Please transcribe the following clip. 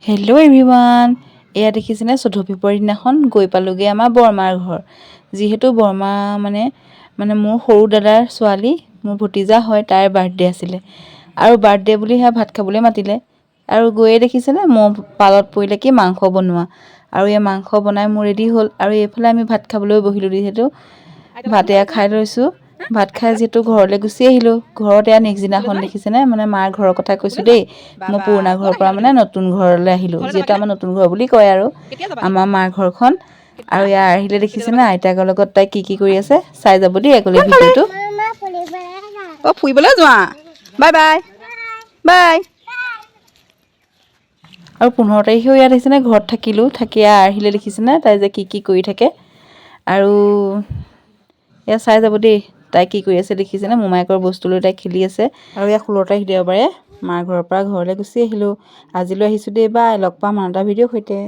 Hello' everyone, এয়া দেখিছেনে 14 ফেব্ৰুৱাৰী দিনাখন গৈ পালোগৈ আমাৰ বৰমাৰ ঘৰ। যিহেতু বৰমা মানে মোৰ সৰু দাদাৰ ছোৱালী, মোৰ ভতিজা হয়, তাইৰ বাৰ্থডে আছিলে আৰু বাৰ্থডে বুলি সেয়া ভাত খাবলৈ মাতিলে আৰু গৈয়ে দেখিছেনে মোৰ পালত পৰিলে কি মাংস বনোৱা আৰু এই মাংস বনাই মোৰ ৰেডি হ'ল আৰু এইফালে আমি ভাত খাবলৈ বহিলোঁ। যিহেতু ভাত এয়া খাই লৈছোঁ, ভাত খাই যিহেতু ঘৰলৈ গুচি আহিলোঁ। ঘৰত এয়া নেক্সট দিনাখন দেখিছেনে মানে মাৰ ঘৰৰ কথা কৈছোঁ দেই, মোৰ পুৰণা ঘৰৰ পৰা মানে নতুন ঘৰলৈ আহিলোঁ, যিহেতু আমাৰ নতুন ঘৰ বুলি কয় আৰু আমাৰ মাৰ ঘৰখন। আৰু ইয়াৰ আহিলে দেখিছেনে আইতাকৰ লগত তাই কি কৰি আছে, চাই যাব দেই একলে ভিডিঅ'টো। অ' ফুৰিবলৈ যোৱা, বাই বাই বাই। আৰু 15 তাৰিখেও ইয়াত আহিছেনে ঘৰত থাকিলোঁ, থাকি আহিলে দেখিছেনে তাই যে কি কৰি থাকে আৰু এয়া চাই যাব দেই তাই কি কৰি আছে। দেখিছেনে মোমায়েকৰ বস্তু লৈ তাই খেলি আছে। আৰু এয়া 16 তাৰিখ দেওবাৰে মাৰ ঘৰৰ পৰা ঘৰলৈ গুচি আহিলোঁ। আজিলৈ আহিছোঁ দেই, বাই, লগ পাম আন এটা ভিডিঅ'ৰ সৈতে।